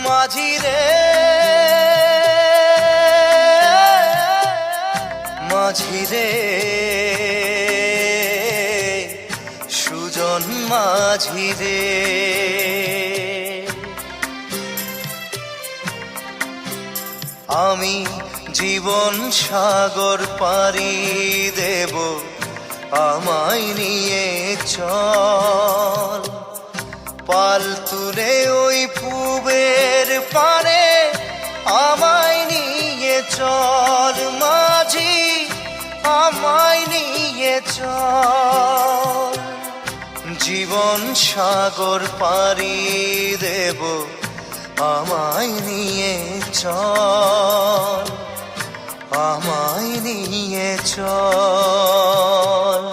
মাঝি রে মাঝি রে সুজন মাঝি রে, আমি জীবন সাগর পাড়ি দেব, আমায় নিয়ে চল। পাল তুলে ওই পুবের পারে আমায় নিয়ে চল মাঝি, আমায় নিয়ে চল। জীবন সাগর পাড়ি দেব, আমায় নিয়ে চল, আমায় নিয়ে চল।